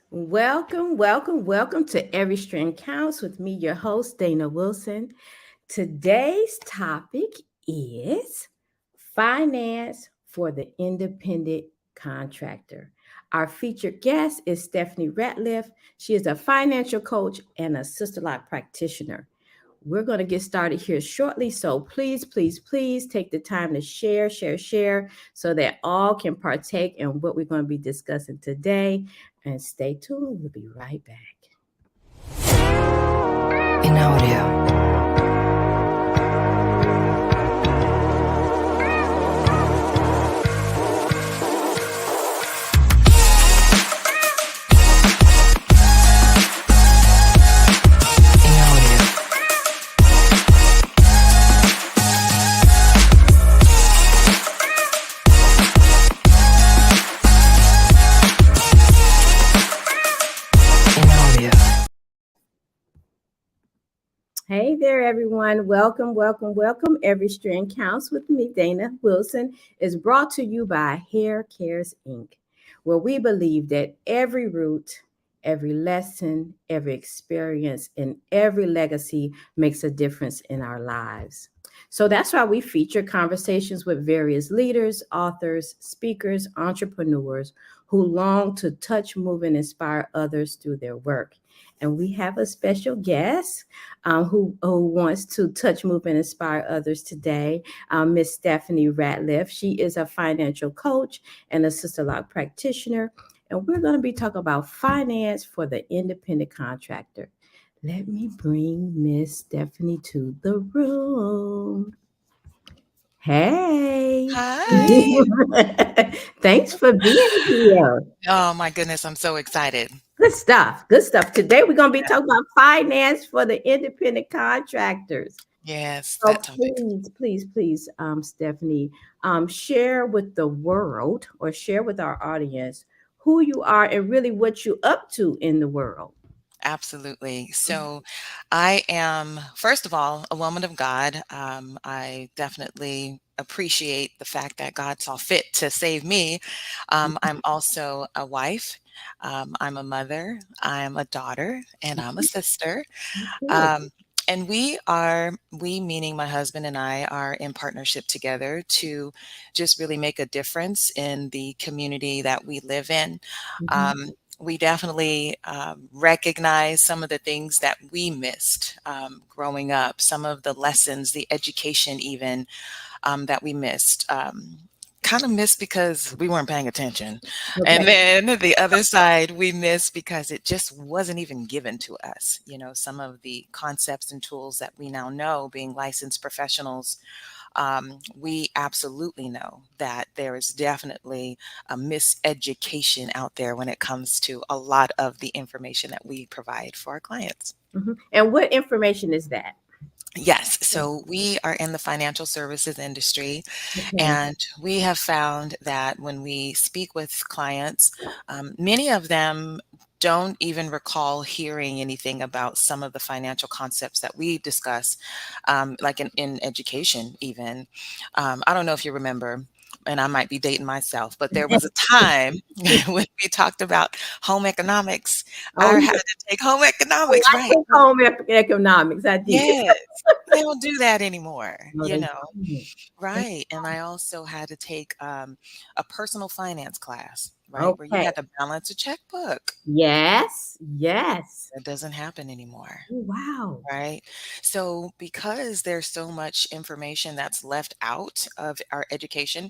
Welcome to Every Strand Counts with me, your host, Dana Wilson. Today's topic is finance for the independent contractor. Our featured guest is Stephanie Ratliff. She is a financial coach and a sister-like practitioner. We're going to get started here shortly. So please take the time to share so that all can partake in what we're going to be discussing today. And stay tuned. We'll be right back. In audio. Hey there, everyone. Welcome. Every Strand Counts with me, Dana Wilson, is brought to you by Hair Cares Inc., where we believe that every root, every lesson, every experience, and every legacy makes a difference in our lives. So that's why we feature conversations with various leaders, authors, speakers, entrepreneurs who long to touch, move, and inspire others through their work. And we have a special guest who wants to touch, move, and inspire others today, Miss Stephanie Ratliff. She is a financial coach and a sister-lock practitioner. And we're going to be talking about finance for the independent contractor. Let me bring Miss Stephanie to the room. Hey. Hi. Thanks for being here. Oh my goodness, I'm so excited. Good stuff. Good stuff. Today we're going to be talking about finance for the independent contractors. Yes, So that topic. please, Stephanie, share with the world or share with our audience who you are and really what you're up to in the world. Absolutely. So I am, first of all, a woman of God. I definitely appreciate the fact that God saw fit to save me. I'm also a wife. I'm a mother. I'm a daughter, and I'm a sister. Good. Um, and we meaning my husband and I are in partnership together to just really make a difference in the community that we live in. Mhm. Um, we definitely recognize some of the things that we missed growing up, some of the lessons, the education even that we missed. Kind of missed because we weren't paying attention. Okay. And then the other side we missed because it just wasn't even given to us. You know, some of the concepts and tools that we now know being licensed professionals, we absolutely know that there is definitely a miseducation out there when it comes to a lot of the information that we provide for our clients. And what information is that? Yes, so we are in the financial services industry, Okay. and we have found that when we speak with clients, many of them don't even recall hearing anything about some of the financial concepts that we discuss, like in education, even. I don't know if you remember, and I might be dating myself, but there was a time when we talked about home economics. Oh, I had yeah. to take home Oh, economics, I right? took home economics. I did. Yes. They don't do that anymore, No, you they know? don't. Right, and I also had to take, a personal finance class, right, where you Okay. had to balance a checkbook. Yes. That doesn't happen anymore, Oh, wow. right? So, because there's so much information that's left out of our education,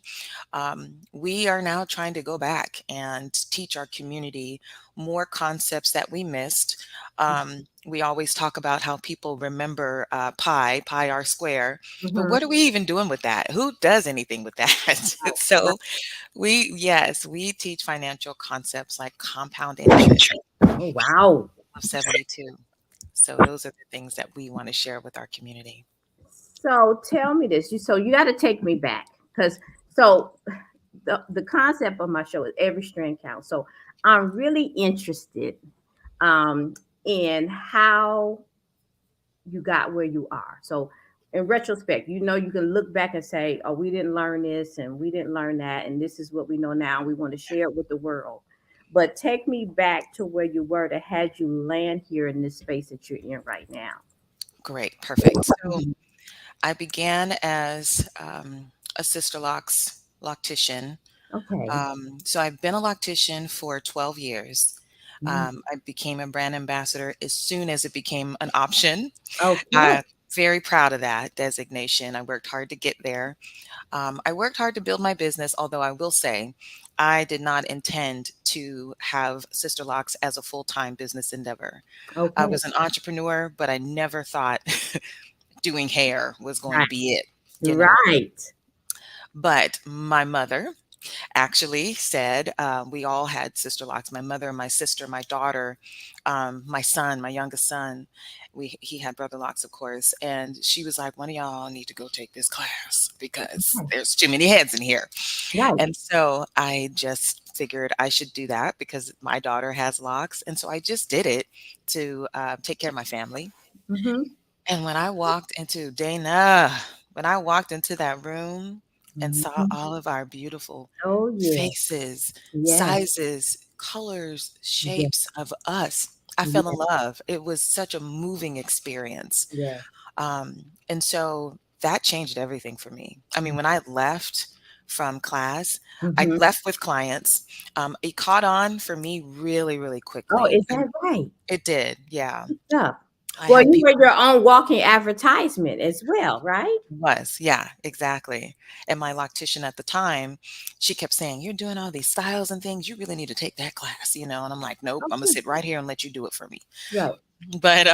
we are now trying to go back and teach our community more concepts that we missed. We always talk about how people remember pi r square, but Mhm. what are we even doing with that? Who does anything with that? Right. So yes, we teach financial concepts like compound interest Oh, wow. of 72. So those are the things that we want to share with our community. So tell me this. You got to take me back because so the concept of my show is every strand counts. So I'm really interested um, in how you got where you are. So in retrospect, you can look back and say, "Oh, we didn't learn this and we didn't learn that, and this is what we know now. We want to share it with the world." but take me back to where you were that had you land here in this space that you're in right now. Great. Perfect. So Mhm. I began as a Sisterlocks loctician. Okay. So I've been a loctician for 12 years. Mhm. I became a brand ambassador as soon as it became an option. Okay. I'm very proud of that designation. I worked hard to get there. I worked hard to build my business, although I will say I did not intend to have Sister Locks as a full-time business endeavor. I Okay. was an entrepreneur, but I never thought doing hair was going to Right. be it. Right. But my mother actually said, we all had sister locks, my mother, my sister, my daughter, my son, my youngest son. He had brother locks, of course. And she was like, one of y'all need to go take this class because Okay. there's too many heads in here. Right. And so I just figured I should do that because my daughter has locks. And so I just did it to take care of my family. Mm-hmm. And when I walked into that room and saw Mhm. all of our beautiful Oh, yeah. faces, Yes. sizes, colors, Yes. shapes of us, I fell in Yes. love. It was such a moving experience. Yes. And so that changed everything for me. I mean, when I left from class, I Mm-hmm. left with clients. It caught on for me really, really Oh, quickly. is And that right? it did. Yeah. Stuff. I Well, had you people. were your own walking advertisement as well, right? Was, yeah, exactly. And my loctician at the time, she kept saying, "You're doing all these styles and things. You really need to take that class, you know?" And I'm like, "Nope, I'm gonna Okay. sit right here and let you do it for me." Right. But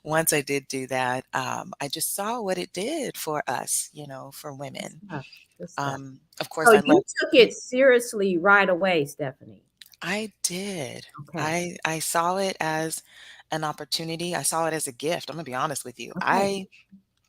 once I did do that, I just saw what it did for us, for Good women. stuff. Good stuff. Of So course, I you love. took it seriously right away, Stephanie. I did. Okay. I saw it as an opportunity. I saw it as a gift. I'm gonna be honest with you. Okay. I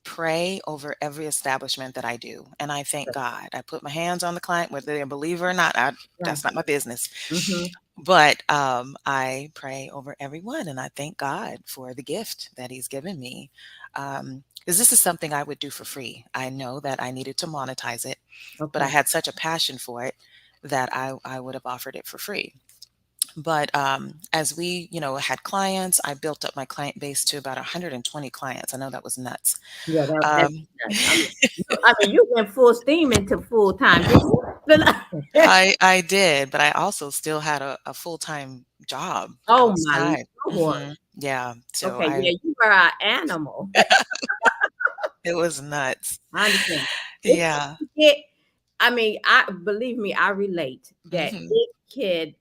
pray over every establishment that I do, and I thank God. I put my hands on the client, whether they're a believer or not. Right. That's not my business. Mm-hmm. But I pray over everyone, and I thank God for the gift that He's given me. Because this is something I would do for free. I know that I needed to monetize it, but I Okay. had such a passion for it that I would have offered it for free. But as we, had clients, I built up my client base to about 120 clients. I know that was nuts. Yeah, that's Um, nuts. I mean, you went full steam into full time, didn't you? I did, but I also still had a full-time job Oh my outside. Lord. Yeah, so Okay, yeah, you were an animal. it was nuts. I understand. It Yeah. can get, I mean, I believe me, I relate that Mhm. it could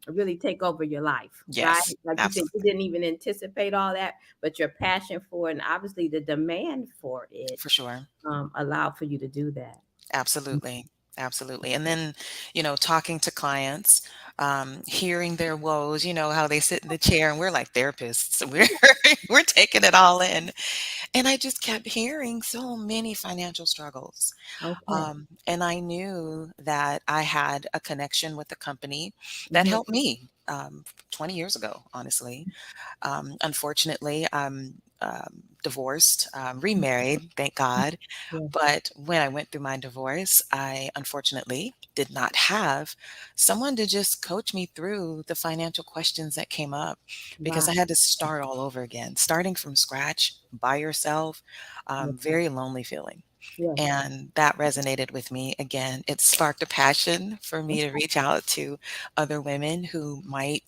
really take over your life, right? Yes, Like you said, you absolutely. didn't even anticipate all that, but your passion for it and obviously the demand for it For sure. allowed for you to do that. Absolutely. Absolutely. And then, talking to clients, hearing their woes, how they sit in the chair and we're like therapists. We're taking it all in. And I just kept hearing so many financial struggles. Okay. And I knew that I had a connection with a company that Mhm. helped me 20 years ago, honestly. Unfortunately, I'm divorced, remarried, thank God. Yeah. But when I went through my divorce, I unfortunately did not have someone to just coach me through the financial questions that came up because Wow. I had to start all over again, starting from scratch by yourself, Yeah. very lonely feeling. Yes. And that resonated with me. Again, it sparked a passion for me to reach out to other women who might,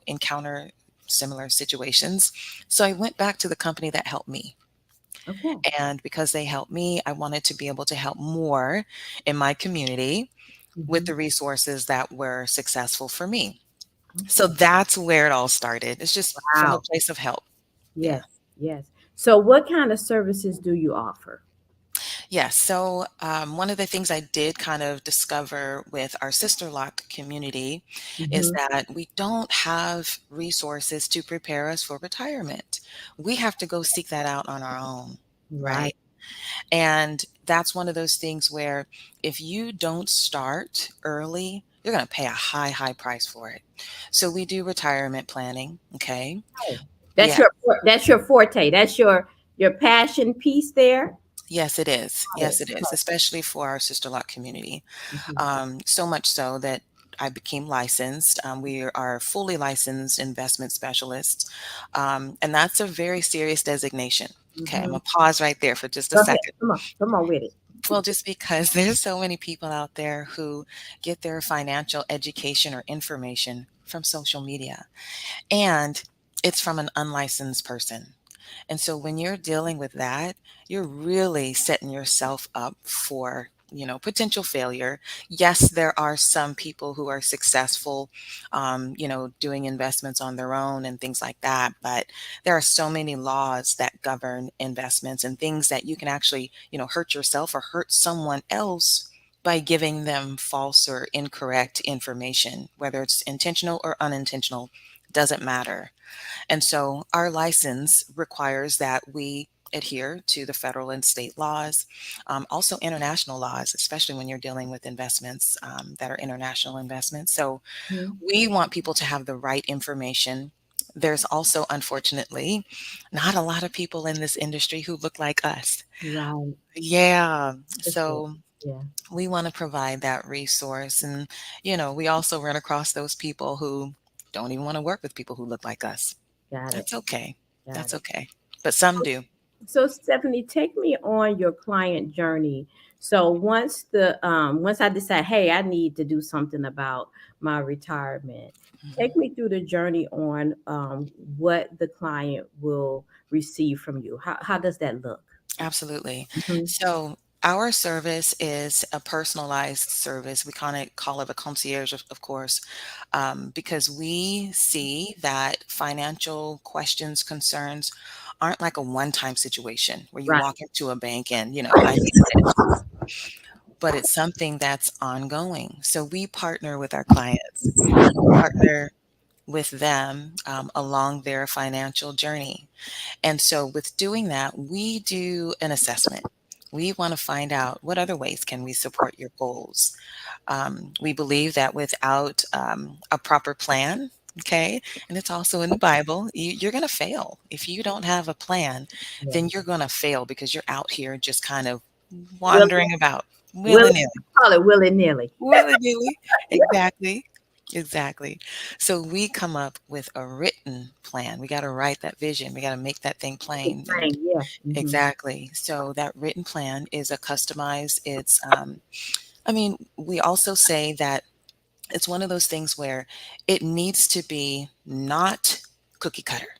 encounter similar situations. So I went back to the company that helped me. Okay. And because they helped me, I wanted to be able to help more in my community with Mhm. the resources that were successful for me. So Okay. that's where it all started. It's just from a Wow. place of help. Yeah. Yes. Yes. So, what kind of services do you offer? Yes. So, one of the things I did kind of discover with our sister lock community is Mhm. that we don't have resources to prepare us for retirement. We have to go seek that out on our own. Right. Right. And that's one of those things where if you don't start early, you're going to pay a high, high price for it. So we do retirement planning. Okay. Okay. Yeah. That's your forte. That's your passion piece there. Yes, it is. Got Yes, it. it is, especially for our sister lock community. Mhm. So much so that I became licensed. We are fully licensed investment specialists, and that's a very serious designation. Okay, I'm Mm-hmm. gonna pause right there for just a Go ahead. second. Come on with it. Well, just because there's so many people out there who get their financial education or information from social media, and it's from an unlicensed person. And so when you're dealing with that, you're really setting yourself up for, potential failure. Yes, there are some people who are successful, doing investments on their own and things like that. But there are so many laws that govern investments and things that you can actually, hurt yourself or hurt someone else by giving them false or incorrect information, whether it's intentional or unintentional, doesn't matter. And so our license requires that we adhere to the federal and state laws, also international laws, especially when you're dealing with investments that are international investments. So Mhm. we want people to have the right information. There's also, unfortunately, not a lot of people in this industry who look like us. Right. Yeah. For sure. So Yeah. we want to provide that resource. And, we also run across those people who don't even want to work with people who look like us. Got it. That's okay. Got That's it. okay. But some do. So Stephanie, take me on your client journey. So once I decide, hey, I need to do something about my retirement, take Mhm. me through the journey on what the client will receive from you. How does that look? Absolutely. Mhm. So our service is a personalized service. We call it a concierge, of course, because we see that financial questions, concerns aren't like a one-time situation where you Right. walk into a bank and, I need this, but it's something that's ongoing. So we partner with our clients. We partner with them along their financial journey. And so with doing that, we do an assessment. We want to find out what other ways can we support your goals. We believe that without a proper plan, okay, and it's also in the Bible, you're going to fail. If you don't have a plan, Yeah. then you're going to fail because you're out here just kind of Will wandering about will willy-nilly. call it willy nilly. Willy-nilly. Exactly. Exactly. So we come up with a written plan. We got to write that vision. We got to make that thing plain. And Yeah. Hmm. exactly. So that written plan is a customized, we also say that it's one of those things where it needs to be not cookie cutter,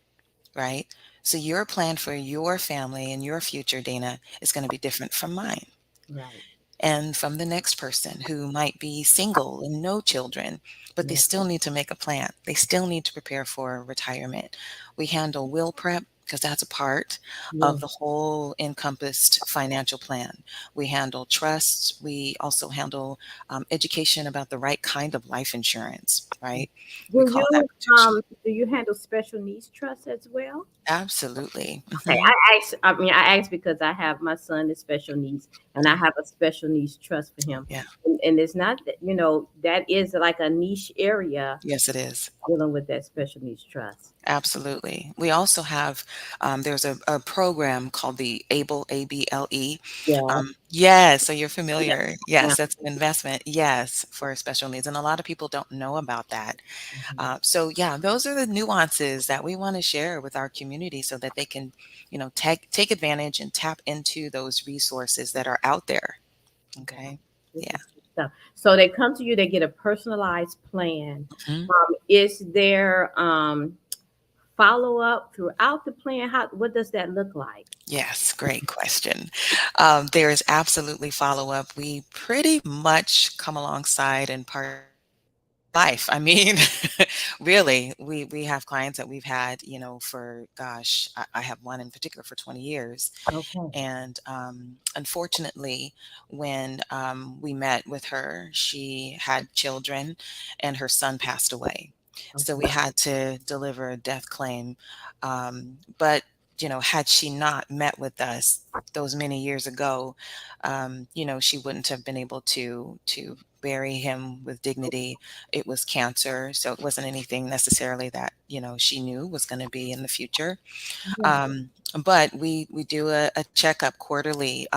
right? So your plan for your family and your future, Dana, is going to be different from mine Right. and from the next person who might be single and no children, but they Yeah. still need to make a plan. They still need to prepare for retirement. We handle will prep because that's a part Yeah. of the whole encompassed financial plan. We handle trusts. We also handle education about the right kind of life insurance, right? We Do call that you protection. do you handle special needs trusts as well? Absolutely. Okay, Hmm. I asked because I have my son is special needs, and I have a special needs trust for him, Yeah. and it's not that that is like a niche area Yes, it is. dealing with that special needs trust. Absolutely. We also have, there's a program called the ABLE, ABLE. Yeah, Yes, so you're yeah, familiar. yeah. Yes, that's an investment. Yes, for special needs. And a lot of people don't know about that. Mhm. So yeah, those are the nuances that we want to share with our community so that they can, take advantage and tap into those resources that are out there. Yeah, Okay. this Yeah. is good stuff. So they come to you, they get a personalized plan. Mhm. Is there follow up throughout the plan? What does that look like? Yes, great question. There is absolutely follow up. We pretty much come alongside and part life. I mean, really, we have clients that we've had, for gosh, I have one in particular for 20 years. Okay, And unfortunately, when we met with her, she had children and her son passed away. So we okay, had to deliver a death claim. But, had she not met with us those many years ago, she wouldn't have been able to bury him with dignity. It was cancer, so it wasn't anything necessarily that, she knew was going to be in the future. yeah, But we do a checkup quarterly.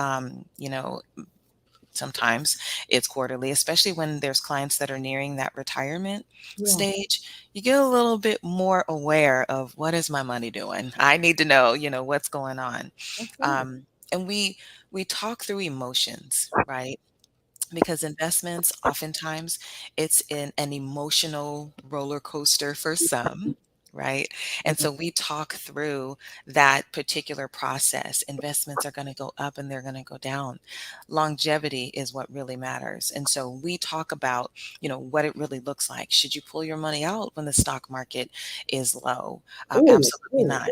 Sometimes it's quarterly, especially when there's clients that are nearing that retirement stage. You get a little bit more aware of what is my money doing? I need to know, what's going on. That's right. And we talk through emotions, right? Because investments, oftentimes, it's in an emotional roller coaster for some, right? And so we talk through that particular process. Investments are going to go up and they're going to go down. Longevity is what really matters. And so we talk about, what it really looks like. Should you pull your money out when the stock market is low? Ooh, Absolutely not.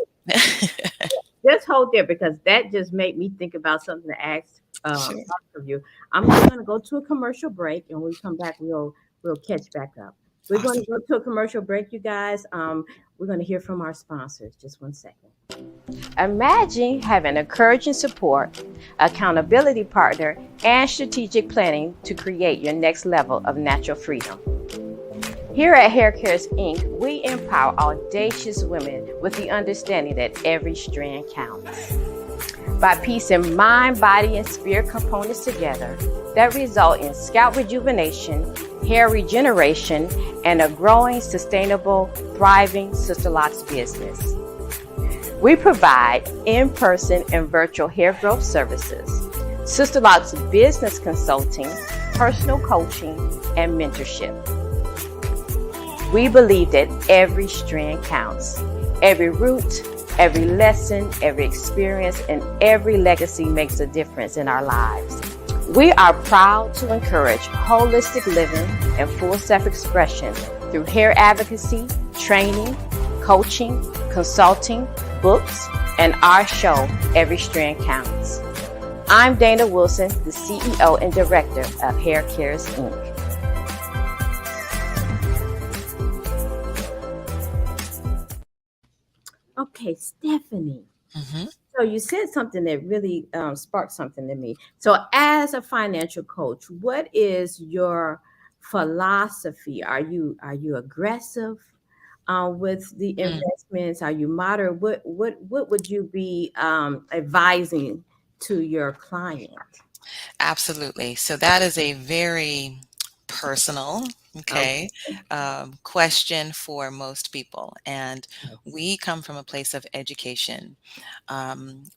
just hold there because that just made me think about something to ask Sure. both of you. I'm going to go to a commercial break, and when we come back, we'll catch back up. We're going Awesome. to go to a commercial break, you guys. We're going to hear from our sponsors. Just 1 second. Imagine having encouraging support, accountability partner, and strategic planning to create your next level of natural freedom. Here at Hair Cares Inc., we empower audacious women with the understanding that every strand counts. By piecing mind, body, and spirit components together that result in scalp rejuvenation, hair regeneration, and a growing, sustainable, thriving Sisterlocks business. We provide in-person and virtual hair growth services, Sisterlocks business consulting, personal coaching, and mentorship. We believe that every strand counts. Every root, every lesson, every experience, and every legacy makes a difference in our lives. We are proud to encourage holistic living and full self-expression through hair advocacy, training, coaching, consulting, books, and our show, Every Strand Counts. I'm Dana Wilson, the CEO and Director of Hair Cares Inc. Okay, Stephanie. So you said something that really sparked something in me. So as a financial coach, what is your philosophy? Are you aggressive with the investments? Are you moderate? What would you be advising to your client? Absolutely. So that is a very personal, okay, question for most people. And we come from a place of education.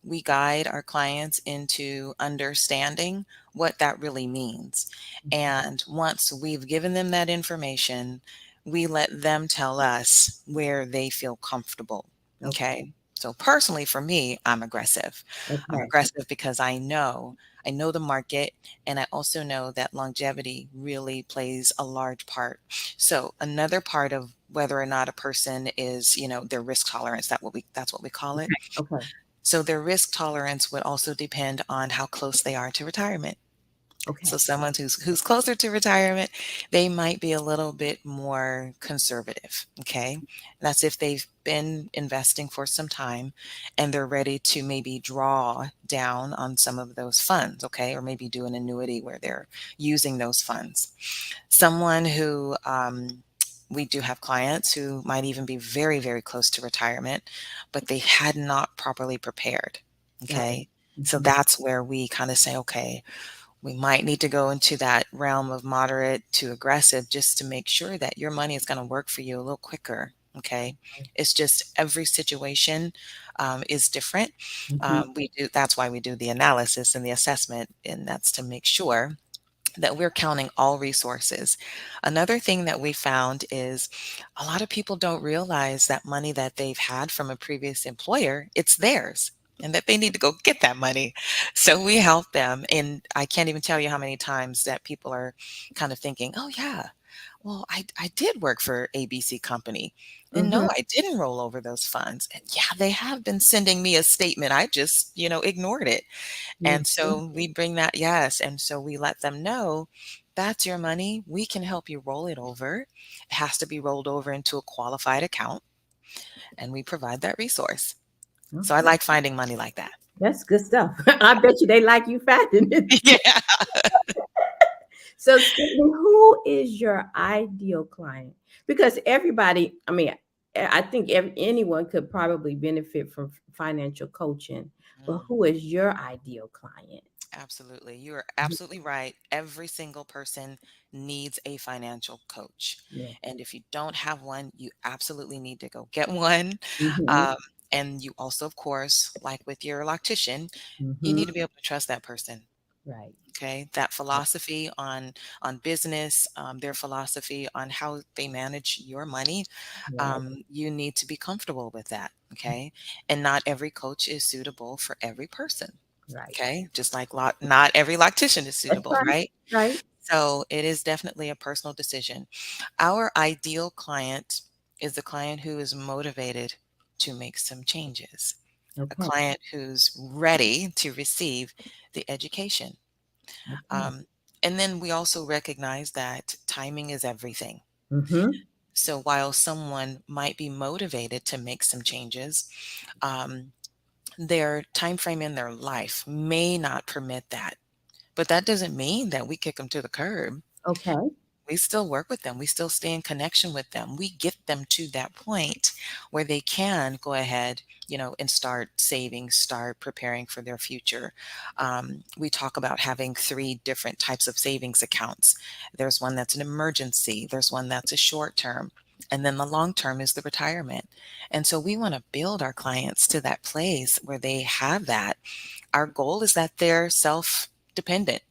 We guide our clients into understanding what that really means. And once we've given them that information, we let them tell us where they feel comfortable. Okay. So personally, for me, I'm aggressive. I'm aggressive because I know the market, and I also know that longevity really plays a large part. So another part of whether or not a person is, their risk tolerance, that's what we call it. Okay. So their risk tolerance would also depend on how close they are to retirement. Okay. So someone who's closer to retirement, they might be a little bit more conservative. Okay. That's if they've been investing for some time and they're ready to maybe draw down on some of those funds. Okay. Or maybe do an annuity where they're using those funds. Someone who, we do have clients who might even be very, very close to retirement, but they had not properly prepared. Okay. So that's where we kind of say, okay, we might need to go into that realm of moderate to aggressive just to make sure that your money is going to work for you a little quicker. Okay. It's just every situation is different. That's why we do the analysis and the assessment, and that's to make sure that we're counting all resources. Another thing that we found is a lot of people don't realize that money that they've had from a previous employer, it's theirs, and that they need to go get that money. So we help them. And I can't even tell you how many times that people are kind of thinking, oh yeah, well, I did work for ABC company. And no, I didn't roll over those funds. And yeah, they have been sending me a statement. I just, ignored it. And so we bring that, yes. And so we let them know that's your money. We can help you roll it over. It has to be rolled over into a qualified account. And we provide that resource. So I like finding money like that. That's good stuff. I bet you they like you finding it. Yeah. So, Stephanie, who is your ideal client? Because everybody, I think anyone could probably benefit from financial coaching, but who is your ideal client? Absolutely. You are absolutely right. Every single person needs a financial coach. Yeah. And if you don't have one, you absolutely need to go get one. Mm-hmm. Um, and you also, of course, like with your loctician, you Mm-hmm. need to be able to trust that person. Right. Okay, that philosophy on business, their philosophy on how they manage your money, Right. you need to be comfortable with that. Okay, and not every coach is suitable for every person. Right. Okay, just like not every loctician is That's suitable, right. right? Right. So it is definitely a personal decision. Our ideal client is the client who is motivated to make some changes, a Okay. client who's ready to receive the education. Okay. Um, and then we also recognize that timing is everything. Mm-hmm. So while someone might be motivated to make some changes, um, their time frame in their life may not permit that. But that doesn't mean that we kick them to the curb. Okay. We still work with them. We still stay in connection with them. We get them to that point where they can go ahead, and start saving, start preparing for their future. We talk about having three different types of savings accounts. There's one that's an emergency, there's one that's a short term, and then the long term is the retirement. And so we want to build our clients to that place where they have that. Our goal is that they're self dependent,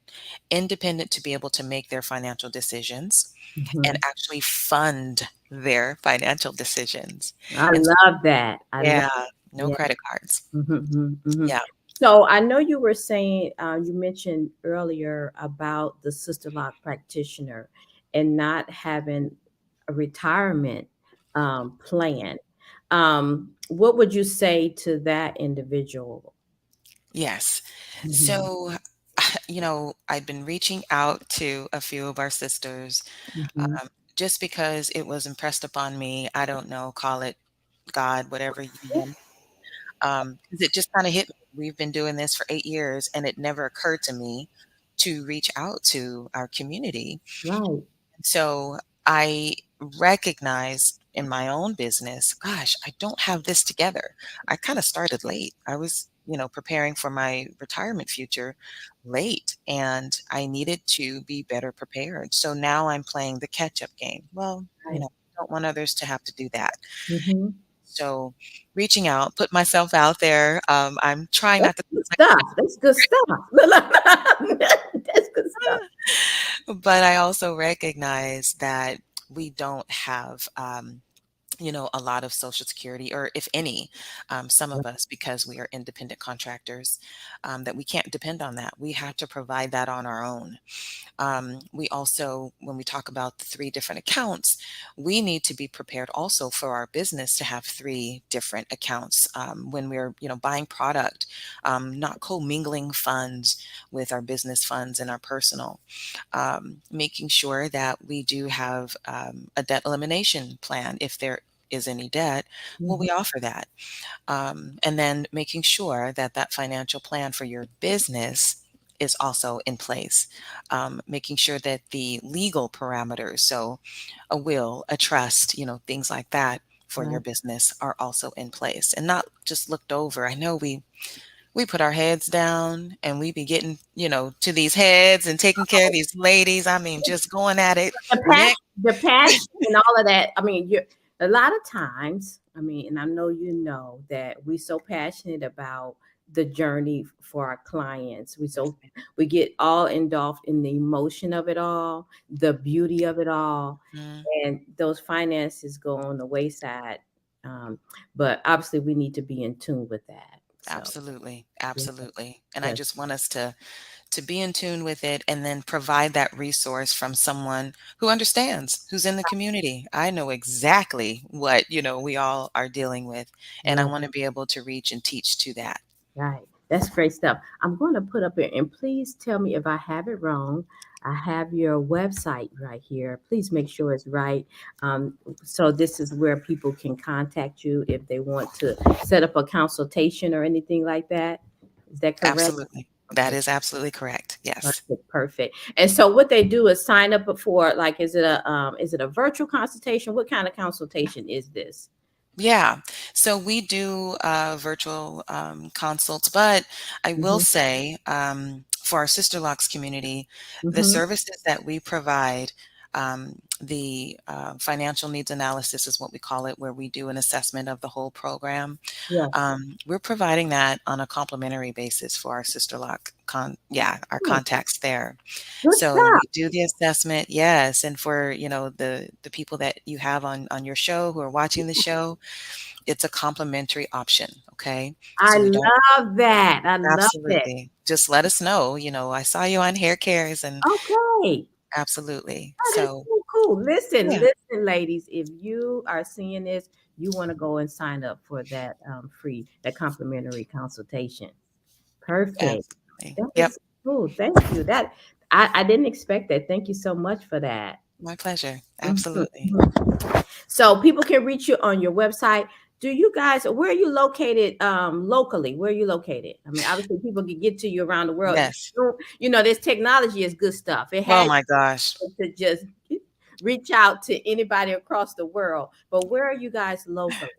independent to be able to make their financial decisions and Mm-hmm. actually fund their financial decisions. I And so, love that. I love. yeah, no Yeah. credit cards. Mm-hmm. Mm-hmm. Yeah. So I know you were saying you mentioned earlier about the sister lock practitioner and not having a retirement plan. What would you say to that individual? Yes. Mm-hmm. So, I've been reaching out to a few of our sisters, Mm-hmm. um, just because it was impressed upon me. I don't know, call it God, whatever you want. 'Cause it just kind of hit me. We've been doing this for 8 years, and it never occurred to me to reach out to our community. Right. So I recognize in my own business, gosh, I don't have this together. I kind of started late. I was, preparing for my retirement future late, and I needed to be better prepared. So now I'm playing the catch up game. Well, Right. I don't want others to have to do that. Mm-hmm. So reaching out, put myself out there. I'm trying That's not to good stuff. That's good stuff. That's good stuff. but I also recognize that we don't have, a lot of Social Security, or if any, some of us, because we are independent contractors, that we can't depend on that. We have to provide that on our own. We also, when we talk about the three different accounts, we need to be prepared also for our business to have three different accounts when we're, buying product, not commingling funds with our business funds and our personal. Making sure that we do have a debt elimination plan if there is any debt. Well, Mhm. we offer that. And then making sure that that financial plan for your business is also in place. Making sure that the legal parameters, so a will, a trust, things like that for your Right. business are also in place and not just looked over. I know we put our heads down and we be getting, to these heads and taking care of these ladies. I mean, just going at it. Next. The passion and all of that. I mean, you're a lot of times. I mean, and I know you know that we so passionate about the journey for our clients. We get all engulfed in the emotion of it all, the beauty of it all, Mhm. and those finances go on the wayside. Um, but obviously, we need to be in tune with that. So, Absolutely. yeah, Absolutely. And I yes, just want us to be in tune with it and then provide that resource from someone who understands, who's in the community. I know exactly what, we all are dealing with, and I right. want to be able to reach and teach to that. Right. That's great stuff. I'm going to put up here, and please tell me if I have it wrong. I have your website right here. Please make sure it's right. So this is where people can contact you if they want to set up a consultation or anything like that. Is that correct? Absolutely. That Okay. is absolutely correct. Yes. Perfect. Perfect. And so what they do is sign up for, like, is it a virtual consultation? What kind of consultation is this? Yeah. So we do virtual consults, but I will Hmm. say for our Sisterlocks community, the Mm-hmm. services that we provide, the financial needs analysis is what we call it, where we do an assessment of the whole program. Yeah. We're providing that on a complimentary basis for our Sisterlock our Oh, contacts there. good So stuff. we do the assessment, yes, and for the people that you have on your show who are watching the show, it's a complimentary option. Okay, I so we don't. love that. I love it. Absolutely. Just let us know, I saw you on Hair Cares and Okay. absolutely. That is So, so cool. Listen, yeah, listen, ladies. If you are seeing this, you want to go and sign up for that that complimentary consultation. Perfect. absolutely. That Yep. is cool. Thank you. That I didn't expect that. Thank you so much for that. My pleasure. Mhm, Absolutely. mhm. So people can reach you on your website. Do you guys, where are you located locally? Where are you located? I mean, obviously people can get to you around the world. Yes. This technology is good stuff. It Oh has my gosh. to just reach out to anybody across the world. But where are you guys locally?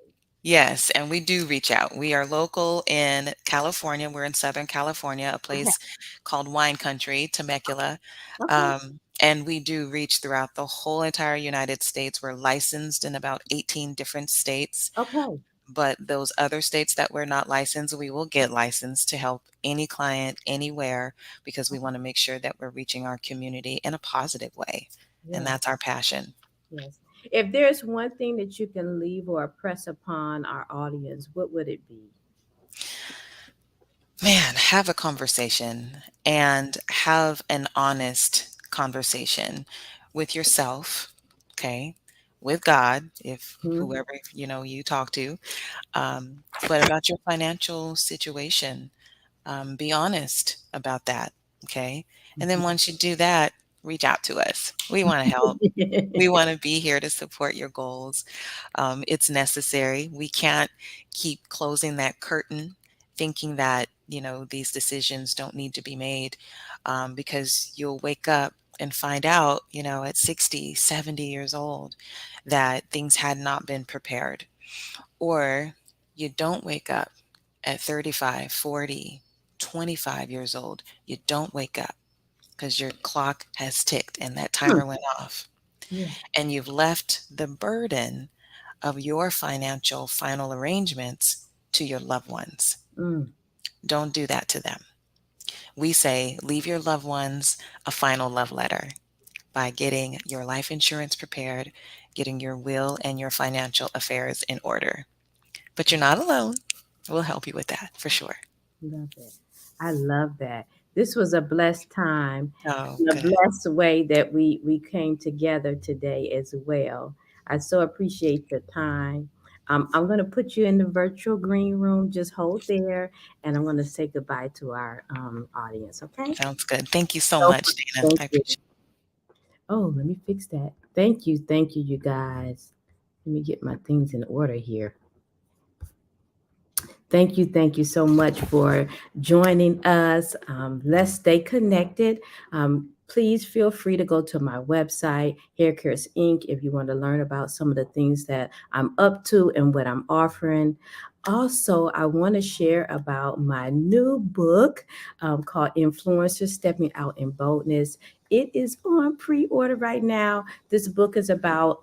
Yes, and we do reach out. We are local in California. We're in Southern California, a Okay. place called Wine Country, Temecula. Okay. And we do reach throughout the whole entire United States. We're licensed in about 18 different states. Okay. But those other states that we're not licensed, we will get licensed to help any client anywhere because we want to make sure that we're reaching our community in a positive way. And Yes. that's our passion. Yes. If there's one thing that you can leave or press upon our audience, what would it be? Man, have a conversation and have an honest conversation with yourself, okay, with God, if Hmm. whoever you talk to, but about your financial situation. Be honest about that, okay? And then once you do that, reach out to us. We want to help. We want to be here to support your goals. It's necessary. We can't keep closing that curtain thinking that, these decisions don't need to be made because you'll wake up and find out, at 60, 70 years old that things had not been prepared. Or you don't wake up at 35, 40, 25 years old. You don't wake up because your clock has ticked and that Hmm. timer went off Yeah. and you've left the burden of your financial final arrangements to your loved ones. Mm. Don't do that to them. We say leave your loved ones a final love letter by getting your life insurance prepared, getting your will and your financial affairs in order. But you're not alone. We'll help you with that for sure. Love it. I love that. This was a blessed time, Oh, and a good. blessed way that we came together today as well. I so appreciate your time. I'm going to put you in the virtual green room. Just hold there, and I'm going to say goodbye to our audience. Okay? Sounds good. Thank you so So much, Dana. thank I you. appreciate Oh, let me fix that. Thank you, you guys. Let me get my things in order here. Thank you so much for joining us. Let's stay connected. Please feel free to go to my website, Hair Cares Inc., if you want to learn about some of the things that I'm up to and what I'm offering. Also, I want to share about my new book called Influencers Stepping Out in Boldness. It is on pre order right now. This book is about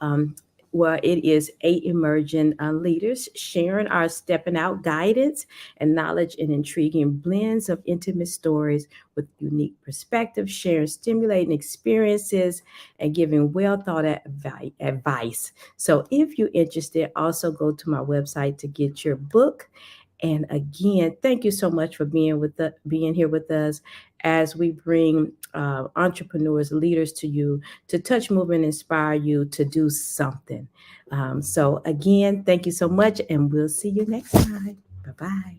it is 8 emerging leaders sharing our stepping out guidance and knowledge and intriguing blends of intimate stories with unique perspectives, sharing stimulating experiences, and giving well thought out advice. So, if you're interested, also go to my website to get your book. And again, thank you so much for being here with us as we bring entrepreneurs, leaders to you to touch, move, and inspire you to do something. So again, thank you so much, and we'll see you next time. Bye-bye.